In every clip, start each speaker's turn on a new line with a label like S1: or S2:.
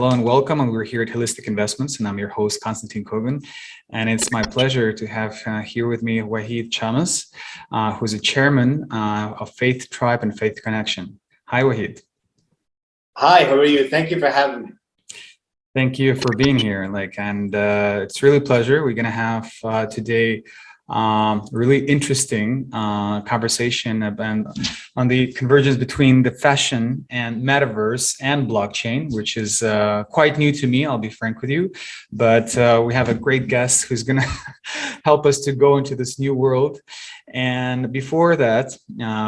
S1: Hello and welcome. And we're here at Holistic Investments, and I'm your host, Constantin Kogan. And it's my pleasure to have here with me Wahid Chammas, who's a chairman of Faith Tribe and Faith Connection. Hi, Wahid.
S2: Hi, how are you? Thank you for having me.
S1: Thank you for being here. It's really a pleasure. We're going to have today really interesting conversation on the convergence between the fashion and metaverse and blockchain, which is quite new to me, I'll be frank with you. But we have a great guest who's going to help us to go into this new world. And before that,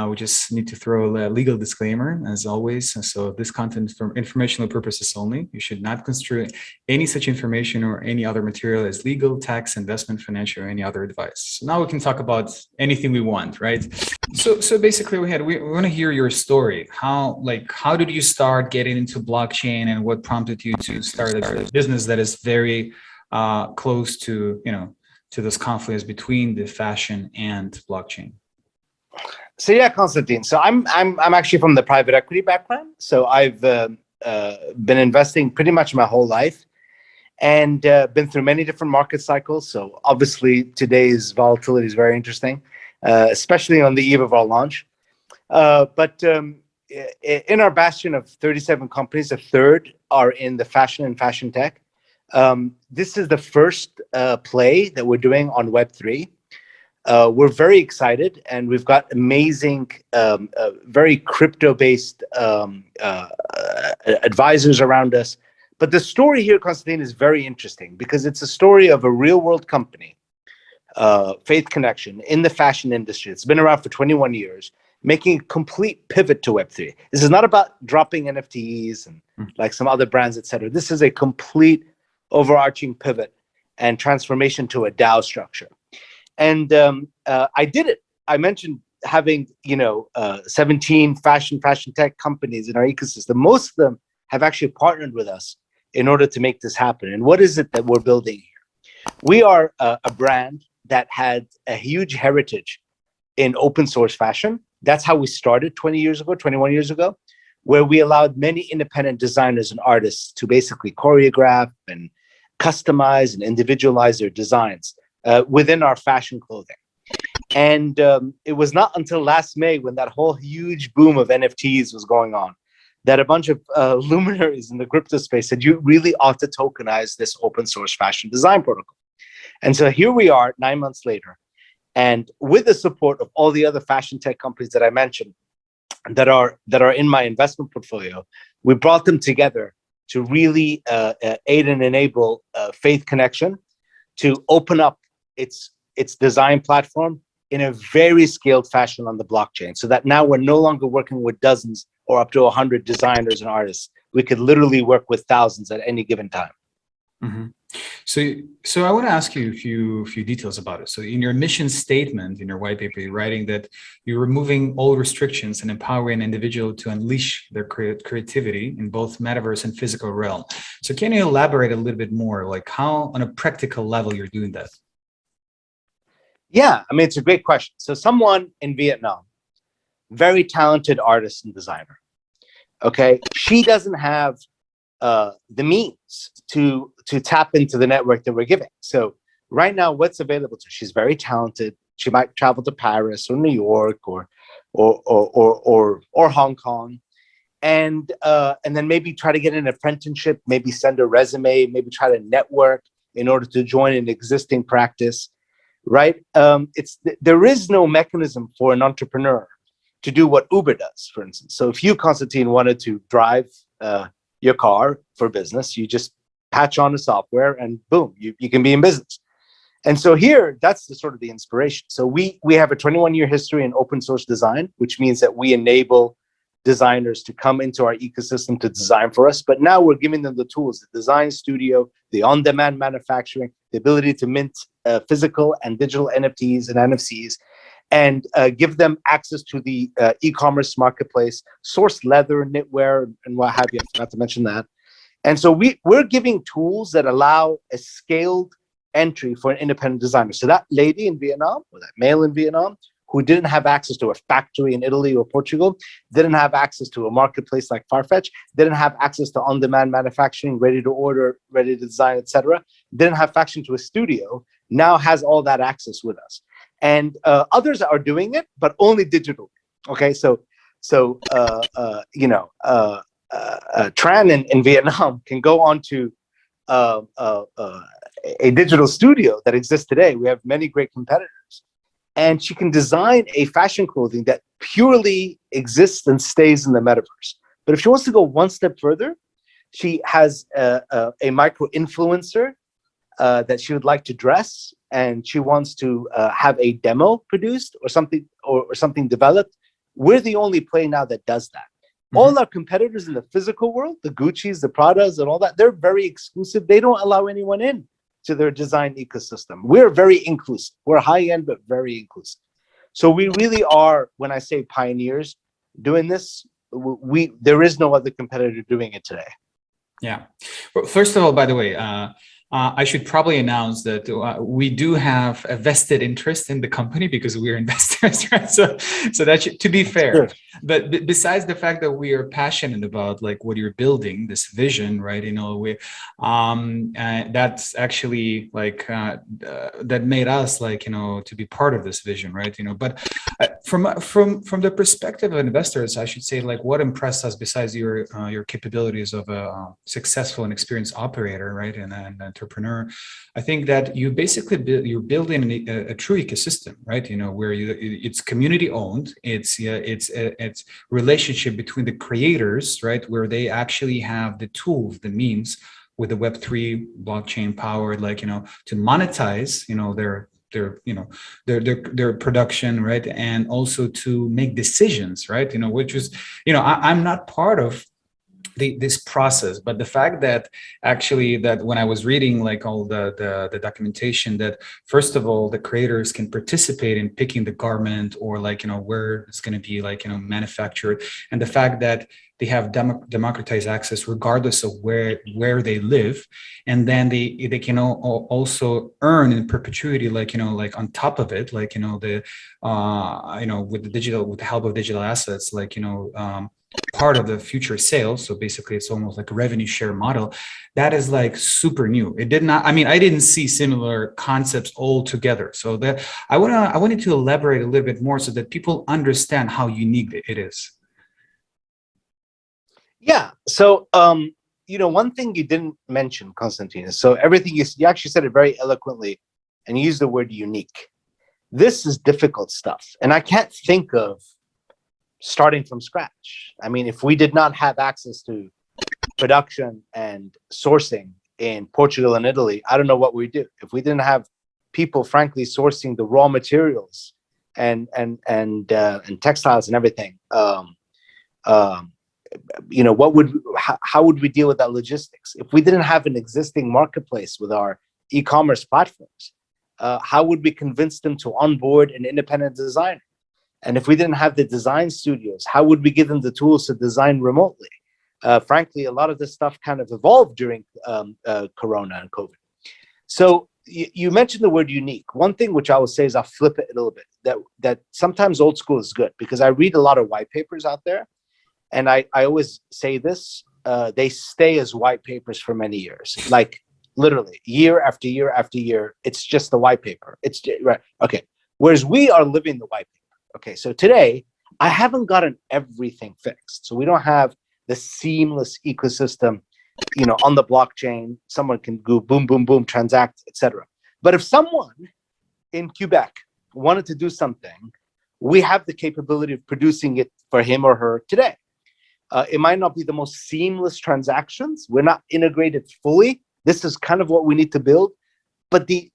S1: we just need to throw a legal disclaimer, as always. So this content is for informational purposes only. You should not construe any such information or any other material as legal, tax, investment, financial, or any other advice. So now we can talk about anything we want, right? So basically, we want to hear your story. How did you start getting into blockchain, and what prompted you to start a business that is very close to to those conflicts between the fashion and blockchain?
S2: So yeah, Constantine. So I'm actually from the private equity background. So I've been investing pretty much my whole life, and been through many different market cycles. So obviously today's volatility is very interesting, especially on the eve of our launch. But in our bastion of 37 companies, a third are in the fashion and fashion tech. This is the first play that we're doing on Web3. We're very excited, and we've got amazing, very crypto-based advisors around us. But the story here, Constantine, is very interesting because it's a story of a real-world company, Faith Connection, in the fashion industry. It's been around for 21 years, making a complete pivot to Web3. This is not about dropping NFTs and like some other brands, etc. This is a complete overarching pivot and transformation to a DAO structure. And I did it. I mentioned having 17 fashion tech companies in our ecosystem. Most of them have actually partnered with us in order to make this happen. And what is it that we're building here? We are a brand that had a huge heritage in open source fashion. That's how we started 21 years ago, where we allowed many independent designers and artists to basically choreograph and customize and individualize their designs within our fashion clothing. And it was not until last May, when that whole huge boom of NFTs was going on, that a bunch of luminaries in the crypto space said, you really ought to tokenize this open source fashion design protocol. And so here we are 9 months later, and with the support of all the other fashion tech companies that I mentioned that are in my investment portfolio, we brought them together to really aid and enable Faith Connection to open up its design platform in a very scaled fashion on the blockchain, so that now we're no longer working with dozens or up to 100 designers and artists. We could literally work with thousands at any given time.
S1: Mm-hmm. So I want to ask you a few details about it. So in your mission statement, in your white paper, you're writing that you're removing all restrictions and empowering an individual to unleash their creativity in both metaverse and physical realm. So can you elaborate a little bit more, like how on a practical level you're doing that?
S2: Yeah, I mean, it's a great question. So someone in Vietnam, very talented artist and designer, okay, she doesn't have the means to tap into the network that we're giving. So right now, what's available to her? She's very talented. She might travel to Paris or New York or Hong Kong, and then maybe try to get an apprenticeship, maybe send a resume, maybe try to network in order to join an existing practice. Right? There is no mechanism for an entrepreneur to do what Uber does, for instance. So if you, Constantine, wanted to drive your car for business, you just patch on the software and boom, you can be in business. And so here, that's the sort of the inspiration. So we have a 21-year history in open source design, which means that we enable designers to come into our ecosystem to design for us. But now we're giving them the tools, the design studio, the on-demand manufacturing, the ability to mint physical and digital NFTs and NFCs, and give them access to the e-commerce marketplace, source leather, knitwear, and what have you. I forgot to mention that. And so we're giving tools that allow a scaled entry for an independent designer. So that lady in Vietnam, or that male in Vietnam, who didn't have access to a factory in Italy or Portugal, didn't have access to a marketplace like Farfetch, didn't have access to on-demand manufacturing, ready to order, ready to design, etc., didn't have access to a studio, now has all that access with us. And others are doing it, but only digital. Okay, so Tran in Vietnam can go on to a digital studio that exists today. We have many great competitors. And she can design a fashion clothing that purely exists and stays in the metaverse. But if she wants to go one step further, she has a micro influencer that she would like to dress, and she wants to have a demo produced or something developed. We're the only play now that does that. Mm-hmm. All our competitors in the physical world, the Gucci's, the Pradas, and all that, they're very exclusive. They don't allow anyone in to their design ecosystem. We're very inclusive. We're high end, but very inclusive. So we really are, when I say pioneers doing this, there is no other competitor doing it today.
S1: Yeah. Well, first of all, by the way, I should probably announce that we do have a vested interest in the company because we're investors, right? So that should, to be fair. Sure. But besides the fact that we are passionate about like what you're building, this vision, right? You know, we that's actually like that made us like, you know, to be part of this vision, right? You know, but from the perspective of investors, I should say like what impressed us besides your capabilities of a successful and experienced operator, right? And entrepreneur, I think that you basically you're building a true ecosystem, right? You know, where it's community owned, it's relationship between the creators, right? Where they actually have the tools, the means with the Web3 blockchain powered, like, you know, to monetize, you know, their production, right? And also to make decisions, right? You know, which is, you know, I'm not part of this process, but the fact that actually that when I was reading like all the documentation, that first of all the creators can participate in picking the garment or like, you know, where it's going to be like, you know, manufactured, and the fact that they have democratized access regardless of where they live, and then they can also earn in perpetuity, like, you know, like on top of it, like, you know, the you know, with the help of digital assets, like, you know, part of the future sales. So basically it's almost like a revenue share model that is like super new. It did not, I mean, I didn't see similar concepts all together. So that I wanted to elaborate a little bit more so that people understand how unique it is.
S2: Yeah. So, you know, one thing you didn't mention, Constantin, is so everything you actually said it very eloquently and you used the word unique. This is difficult stuff. And I can't think of starting from scratch. I mean, if we did not have access to production and sourcing in Portugal and Italy, I don't know what we'd do. If we didn't have people, frankly, sourcing the raw materials and textiles and everything, you know, how would we deal with that logistics? If we didn't have an existing marketplace with our e-commerce platforms, how would we convince them to onboard an independent designer? And if we didn't have the design studios, how would we give them the tools to design remotely? Frankly, a lot of this stuff kind of evolved during Corona and COVID. So you mentioned the word unique. One thing which I will say is I'll flip it a little bit, that sometimes old school is good, because I read a lot of white papers out there. And I always say this, they stay as white papers for many years, like literally year after year after year. It's just the white paper. It's right. Okay. Whereas we are living the white paper. Okay, so today, I haven't gotten everything fixed. So we don't have the seamless ecosystem, you know, on the blockchain. Someone can go boom, boom, boom, transact, etc. But if someone in Quebec wanted to do something, we have the capability of producing it for him or her today. It might not be the most seamless transactions. We're not integrated fully. This is kind of what we need to build. But the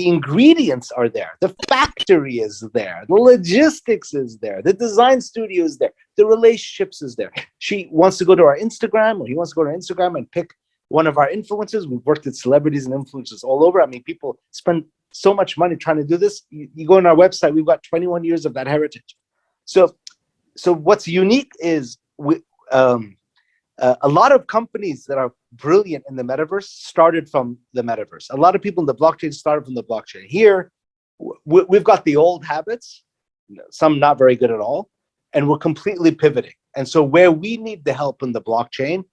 S2: ingredients are there. The factory is there. The logistics is there. The design studio is there. The relationships is there. She wants to go to our Instagram, or he wants to go to our Instagram and pick one of our influencers. We've worked with celebrities and influencers all over. I mean, people spend so much money trying to do this. You go on our website, we've got 21 years of that heritage. So what's unique is a lot of companies that are brilliant in the metaverse started from the metaverse. A lot of people in the blockchain started from the blockchain. Here, we've got the old habits, some not very good at all, and we're completely pivoting. And so where we need the help in the blockchain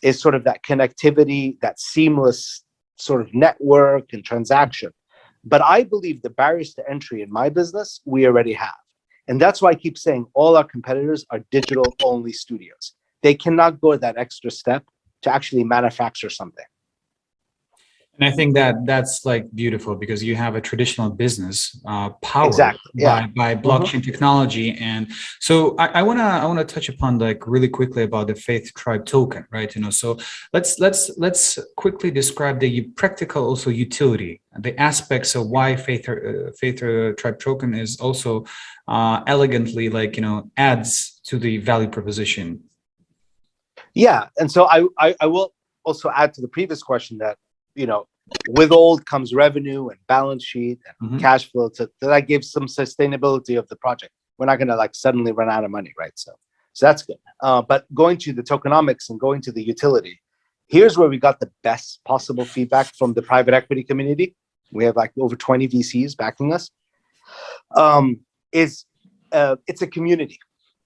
S2: is sort of that connectivity, that seamless sort of network and transaction. But I believe the barriers to entry in my business, we already have. And that's why I keep saying all our competitors are digital only studios. They cannot go that extra step to actually manufacture something.
S1: And I think that that's like beautiful, because you have a traditional business powered
S2: Exactly. Yeah.
S1: by blockchain technology. And so I wanna touch upon like really quickly about the Faith Tribe token, right? So let's quickly describe the practical also utility, the aspects of why Faith Tribe token is also elegantly like adds to the value proposition.
S2: Yeah, and so I will also add to the previous question that with old comes revenue and balance sheet and cash flow that gives some sustainability of the project. We're not going to like suddenly run out of money, right? So that's good. But going to the tokenomics and going to the utility, here's where we got the best possible feedback from the private equity community. We have like over 20 VCs backing us. It's a community.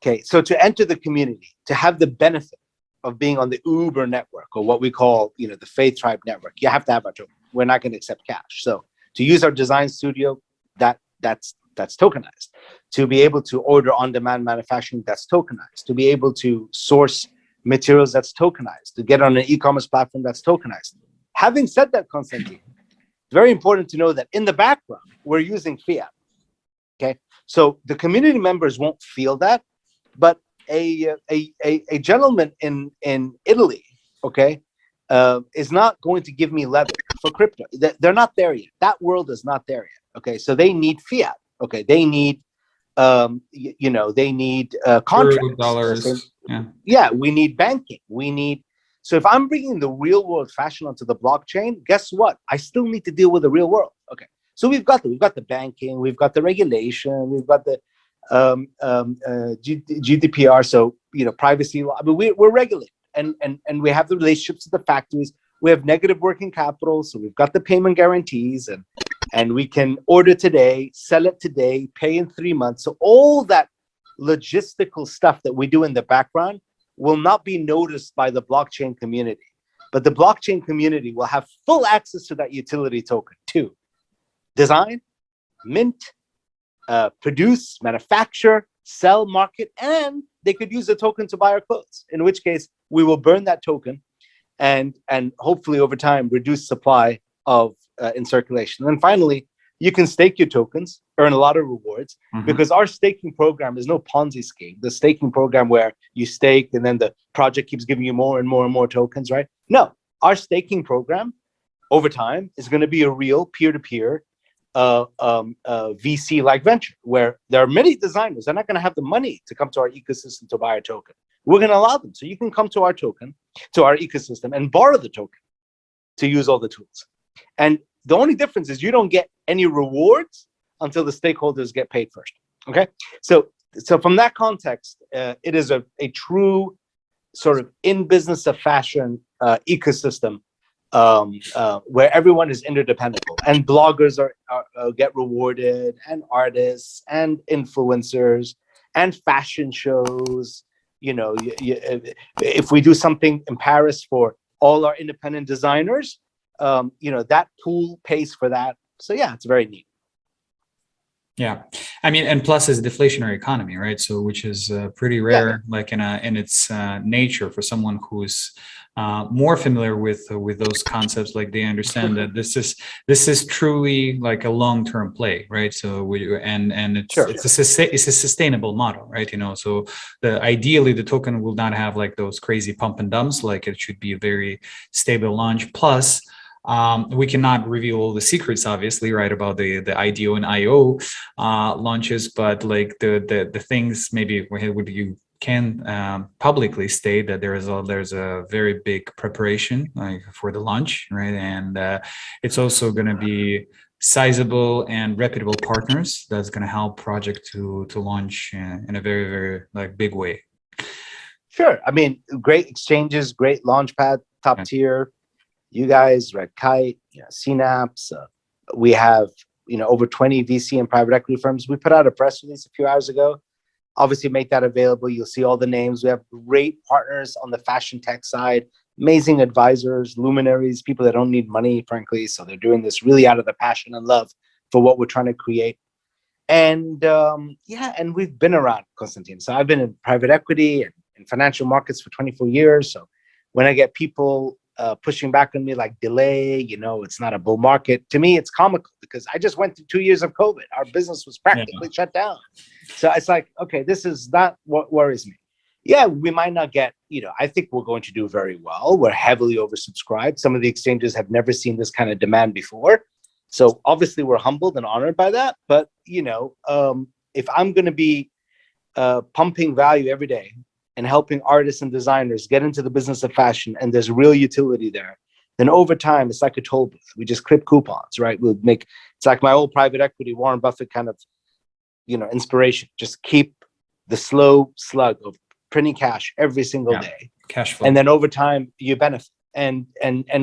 S2: Okay, so to enter the community, to have the benefit of being on the Uber network, or what we call, the Faith Tribe network, you have to have our token. We're not going to accept cash. So to use our design studio, that's tokenized. To be able to order on-demand manufacturing, that's tokenized. To be able to source materials, that's tokenized. To get on an e-commerce platform, that's tokenized. Having said that, Constantin, it's very important to know that in the background, we're using fiat. Okay, so the community members won't feel that, but a gentleman in Italy, okay, is not going to give me leather for crypto. They're not there yet. That world is not there yet. Okay, so they need fiat. Okay, they need, they need contracts.
S1: Dollars.
S2: Yeah, we need banking. We need. So if I'm bringing the real world fashion onto the blockchain, guess what? I still need to deal with the real world. Okay, so we've got the banking, we've got the regulation, we've got the GDPR, so privacy law. I mean, we're regulated, and we have the relationships with the factories. We have negative working capital, so we've got the payment guarantees, and we can order today, sell it today, pay in 3 months. So all that logistical stuff that we do in the background will not be noticed by the blockchain community, but the blockchain community will have full access to that utility token to design, mint, produce, manufacture, sell, market, and they could use the token to buy our clothes, in which case we will burn that token and hopefully over time reduce supply of in circulation. And then finally, you can stake your tokens, earn a lot of rewards, because our staking program is no Ponzi scheme. The staking program where you stake and then the project keeps giving you more and more and more tokens, right? No, our staking program over time is going to be a real peer-to-peer VC-like venture, where there are many designers. They're not going to have the money to come to our ecosystem to buy a token. We're going to allow them. So you can come to our token, to our ecosystem, and borrow the token to use all the tools. And the only difference is you don't get any rewards until the stakeholders get paid first. Okay? So from that context, it is a true sort of in business of fashion ecosystem where everyone is interdependent, and bloggers are get rewarded, and artists and influencers and fashion shows. If we do something in Paris for all our independent designers, that pool pays for that. So yeah, it's very neat.
S1: Yeah, I mean, and plus it's a deflationary economy, right? So which is pretty rare, like in its nature, for someone who's more familiar with those concepts. Like they understand that this is truly like a long-term play, right? So it's a sustainable model, right? So ideally the token will not have like those crazy pump and dumps. Like it should be a very stable launch. Plus, we cannot reveal all the secrets, obviously, right, about the IDO and IO launches, but like the things maybe would you can publicly state that there's a very big preparation like for the launch, right? And it's also going to be sizable and reputable partners that's going to help project to launch in a very, very like big way.
S2: Sure. I mean, great exchanges, great launchpad, top tier. You guys, Red Kite, Synapse. We have over 20 VC and private equity firms. We put out a press release a few hours ago. Obviously, make that available. You'll see all the names. We have great partners on the fashion tech side, amazing advisors, luminaries, people that don't need money, frankly. So they're doing this really out of their passion and love for what we're trying to create. And and we've been around, Constantin. So I've been in private equity and in financial markets for 24 years. So when I get people pushing back on me like delay, it's not a bull market, to me, it's comical because I just went through 2 years of COVID. Our business was practically shut down. So it's like, okay, this is not what worries me. Yeah, we might not get, I think we're going to do very well. We're heavily oversubscribed. Some of the exchanges have never seen this kind of demand before. So obviously we're humbled and honored by that. But, if I'm going to be pumping value every day and helping artists and designers get into the business of fashion, and there's real utility there, then over time, it's like a toll booth. We just clip coupons, right? It's like my old private equity, Warren Buffett kind of, inspiration. Just keep the slow slug of printing cash every single day.
S1: Cash flow.
S2: And then over time, you benefit. And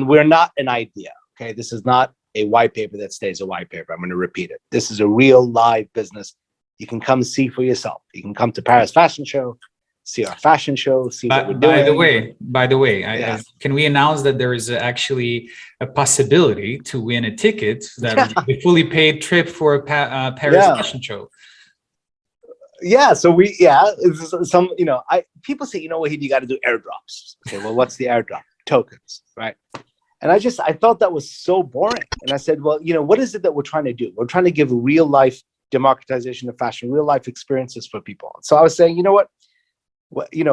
S2: we're not an idea, okay? This is not a white paper that stays a white paper. I'm going to repeat it. This is a real live business. You can come see for yourself. You can come to Paris Fashion Show, see our fashion show, see what we're doing.
S1: By the way, can we announce that there is actually a possibility to win a ticket that would be a fully paid trip for Paris Fashion Show?
S2: Yeah, so people say, Wahid, you got to do airdrops. Okay, well, what's the airdrop? Tokens, right? And I thought that was so boring. And I said, well, what is it that we're trying to do? We're trying to give real life democratization of fashion, real life experiences for people. So I was saying,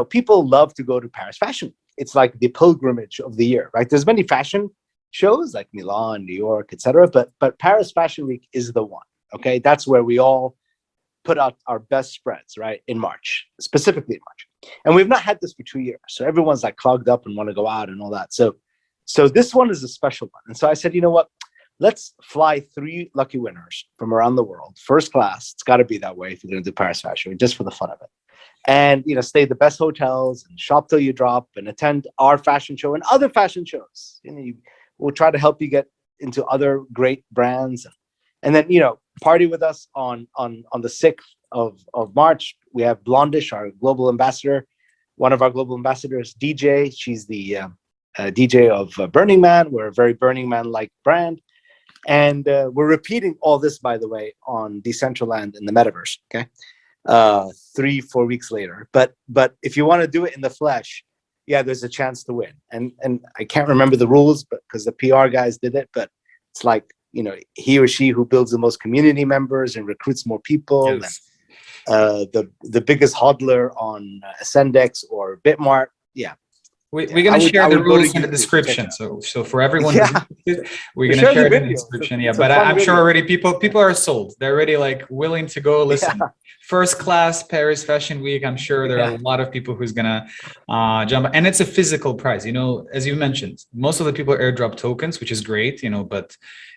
S2: people love to go to Paris Fashion Week. It's like the pilgrimage of the year, right? There's many fashion shows like Milan, New York, etc. But Paris Fashion Week is the one. Okay, that's where we all put out our best spreads, right? In March, specifically in March. And we've not had this for 2 years, so everyone's like clogged up and want to go out and all that. So this one is a special one. And so I said, let's fly 3 lucky winners from around the world, first class. It's got to be that way if you're going to do Paris Fashion Week, just for the fun of it. And stay at the best hotels and shop till you drop and attend our fashion show and other fashion shows. We'll try to help you get into other great brands, and then party with us on the 6th of March. We have Blondish, our global ambassador, one of our global ambassadors, DJ. She's the DJ of Burning Man. We're a very Burning Man-like brand. And we're repeating all this, by the way, on Decentraland in the metaverse, okay? 3-4 weeks later. But if you want to do it in the flesh, there's a chance to win. And I can't remember the rules, but because the PR guys did it, but it's like, he or she who builds the most community members and recruits more people. Yes. And the biggest HODLer on Ascendex or Bitmart. Yeah.
S1: We're going to share the rules in the description. So for everyone who's interested, we're going to share it in the description. But I'm sure already people are sold. They're already like willing to go listen. First class Paris Fashion Week. I'm sure there are a lot of people who's going to jump. And it's a physical prize. As you mentioned, most of the people airdrop tokens, which is great,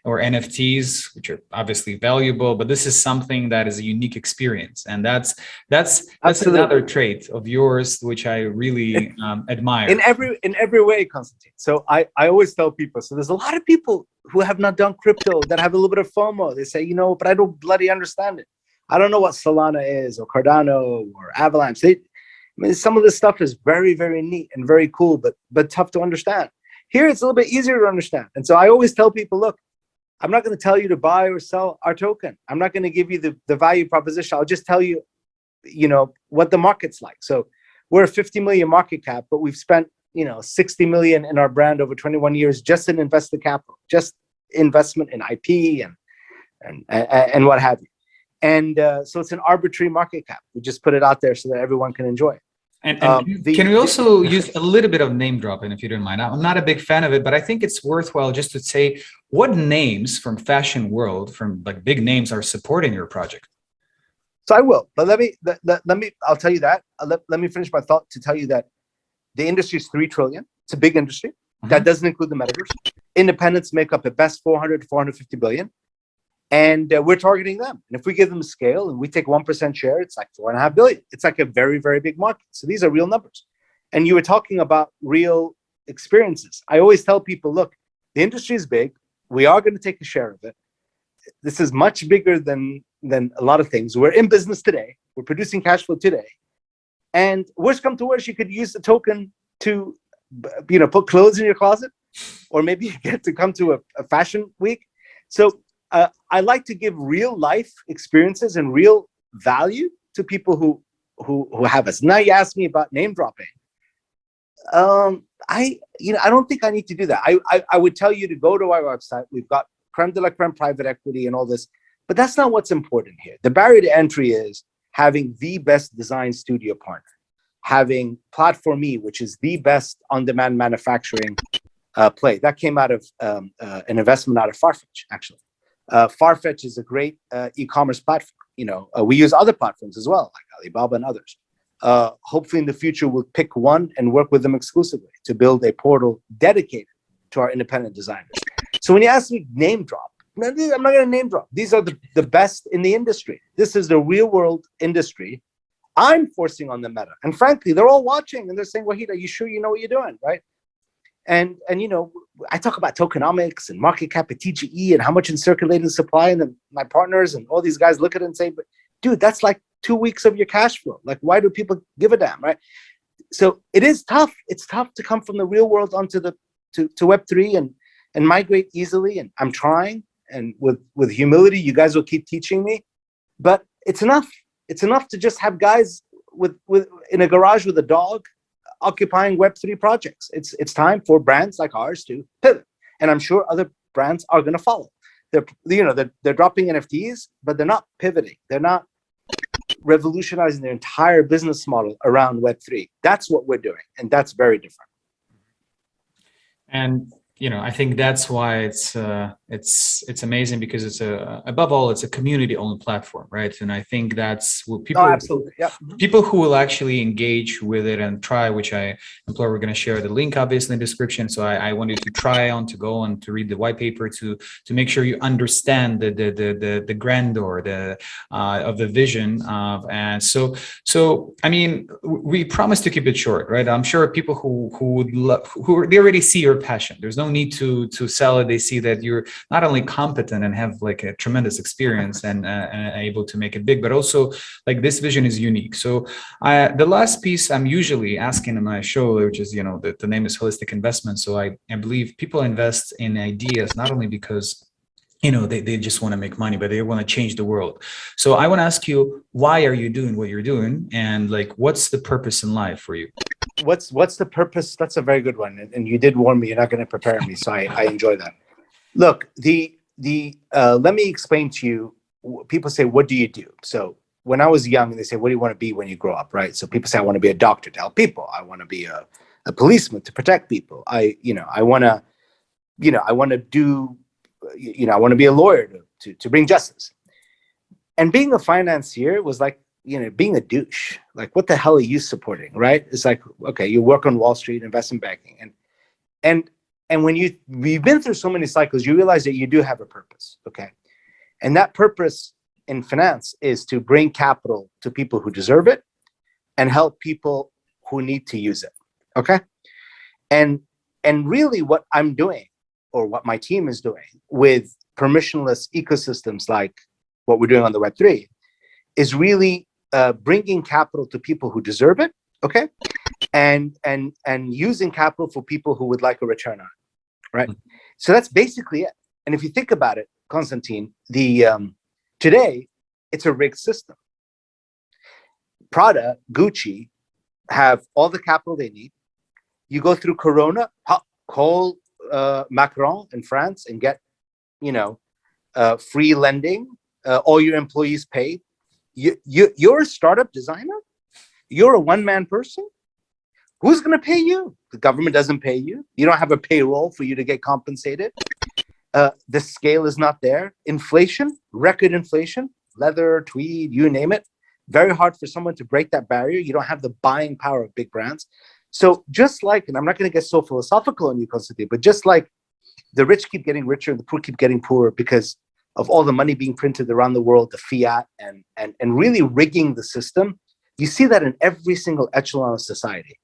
S1: or NFTs, which are obviously valuable. But this is something that is a unique experience. And that's another trait of yours, which I really admire.
S2: In every way, Constantin. So I always tell people, so there's a lot of people who have not done crypto that have a little bit of FOMO. They say, but I don't bloody understand it. I don't know what Solana is or Cardano or Avalanche. Some of this stuff is very, very neat and very cool, but tough to understand. Here, it's a little bit easier to understand. And so I always tell people, look, I'm not going to tell you to buy or sell our token. I'm not going to give you the value proposition. I'll just tell you, what the market's like. So we're a 50 million market cap, but we've spent, 60 million in our brand over 21 years just in invested capital, just investment in IP and what have you. And so it's an arbitrary market cap. We just put it out there so that everyone can enjoy it.
S1: And can we also use a little bit of name dropping, if you don't mind? I'm not a big fan of it, but I think it's worthwhile just to say what names from fashion world, from like big names, are supporting your project.
S2: So I will, but let me. I'll tell you that. Let me finish my thought to tell you that the industry is $3 trillion. It's a big industry. That doesn't include the metaverse. Independents make up at best 400 to 450 billion. And we're targeting them. And if we give them scale and we take 1% share, it's like 4.5 billion. It's like a very, very big market. So these are real numbers. And you were talking about real experiences. I always tell people, look, the industry is big. We are going to take a share of it. this is much bigger than a lot of things. We're in business today. We're producing cash flow today. And worst come to worst, you could use the token to, put clothes in your closet, or maybe you get to come to a fashion week. So I like to give real life experiences and real value to people who have us. Now you ask me about name dropping. I don't think I need to do that. I would tell you to go to our website. We've got creme de la creme private equity and all this, but that's not what's important here. The barrier to entry is having the best design studio partner, having Platform E, which is the best on-demand manufacturing play. That came out of an investment out of Farfetch, actually. Farfetch is a great e-commerce platform. We use other platforms as well, like Alibaba and others. Hopefully in the future, we'll pick one and work with them exclusively to build a portal dedicated to our independent designers. So when you ask me name drop, I'm not going to name drop. These are the best in the industry. This is the real world industry. I'm forcing on the meta. And frankly, they're all watching and they're saying, Wahid, are you sure you know what you're doing, right? And I talk about tokenomics and market cap at TGE and how much in circulating supply, and then my partners and all these guys look at it and say, but dude, that's like 2 weeks of your cash flow. Like, why do people give a damn, right? So it is tough. It's tough to come from the real world onto to Web3 and migrate easily. And I'm trying, and with humility, you guys will keep teaching me. But it's enough. It's enough to just have guys with in a garage with a dog occupying Web3 projects. It's time for brands like ours to pivot, and I'm sure other brands are going to follow. They're dropping NFTs, but they're not pivoting. They're not revolutionizing their entire business model around Web3. That's what we're doing, and that's very different.
S1: And I think that's why it's amazing, because it's above all, it's a community-owned platform, right? And I think that's what people,
S2: absolutely, yeah.
S1: People who will actually engage with it and try, which I implore, we're going to share the link obviously in the description. So I want you to try on, to go on, to read the white paper, to make sure you understand the grandeur of the vision of. And so I mean, we promise to keep it short, right? I'm sure people they already see your passion. There's no need to sell it. They see that you're not only competent and have like a tremendous experience and able to make it big, but also like this vision is unique. So the last piece I'm usually asking in my show, which is, the name is Holistic Investment. So I believe people invest in ideas not only because they just want to make money, but they want to change the world. So I want to ask you, why are you doing what you're doing? And like, what's the purpose in life for you?
S2: What's the purpose? That's a very good one. And you did warn me, you're not going to prepare me. So I enjoy that. Look, let me explain to you. People say, what do you do? So when I was young, they say, what do you want to be when you grow up? Right. So people say, I want to be a doctor to help people. I want to be a policeman to protect people. I want to be a lawyer to bring justice. And being a financier was like, being a douche. Like, what the hell are you supporting, right? It's like, okay, you work on Wall Street, investment banking. And when you've been through so many cycles, you realize that you do have a purpose, okay? And that purpose in finance is to bring capital to people who deserve it and help people who need to use it, okay? And really what I'm doing, or what my team is doing with permissionless ecosystems like what we're doing on the Web3, is really bringing capital to people who deserve it, okay, and using capital for people who would like a return on it, right? So that's basically it. And if you think about it, Constantine, today it's a rigged system. Prada, Gucci have all the capital they need. You go through Corona, call Macron in France and get, free lending. All your employees paid. You're a startup designer. You're a one-man person. Who's going to pay you? The government doesn't pay you. You don't have a payroll for you to get compensated. The scale is not there. Inflation, record inflation, leather, tweed, you name it. Very hard for someone to break that barrier. You don't have the buying power of big brands. So just like, and I'm not going to get so philosophical on you, Constantine, but just like the rich keep getting richer and the poor keep getting poorer because of all the money being printed around the world, the fiat, and really rigging the system, you see that in every single echelon of society.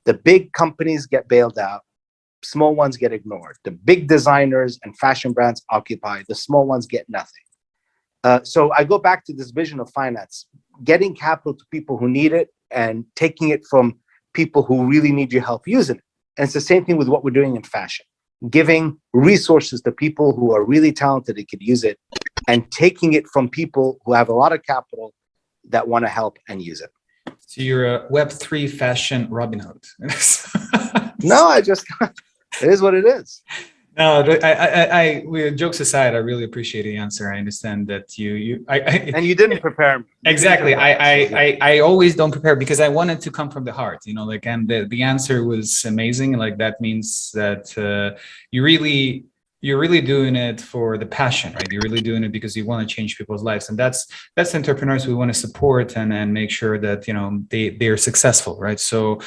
S2: The big companies get bailed out, small ones get ignored. The big designers and fashion brands occupy, the small ones get nothing. So I go back to this vision of finance, getting capital to people who need it and taking it from people who really need your help using it. And it's the same thing with what we're doing in fashion, giving resources to people who are really talented and could use it, and taking it from people who have a lot of capital that want to help and use it.
S1: So you're a Web3 fashion Robin Hood.
S2: No, it is what it is.
S1: No, jokes aside, I really appreciate the answer. I understand that
S2: and you didn't prepare me.
S1: Exactly. I always don't prepare because I wanted to come from the heart, and the answer was amazing. Like, that means that you're really doing it for the passion, right? You're really doing it because you want to change people's lives. And that's entrepreneurs we want to support and make sure that, they're successful, right? So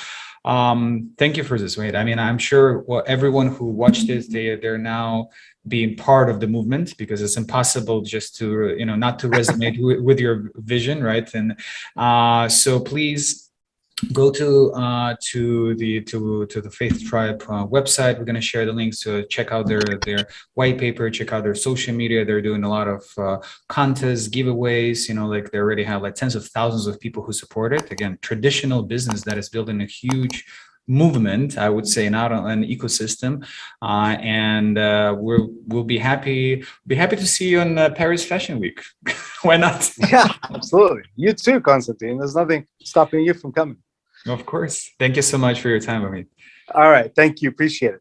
S1: thank you for this, Wade. I mean, I'm sure everyone who watched this, they're now being part of the movement, because it's impossible just to, not to resonate with your vision, right? And so please go to the Faith Tribe website. We're going to share the links to check out their white paper, check out their social media. They're doing a lot of contests, giveaways. Like, they already have like tens of thousands of people who support it. Again, traditional business that is building a huge movement, I would say, not an ecosystem, and we'll be happy to see you on Paris Fashion Week. Why not?
S2: Yeah, absolutely. You too, Constantine. There's nothing stopping you from coming.
S1: Of course. Thank you so much for your time, Wahid.
S2: All right. Thank you. Appreciate it.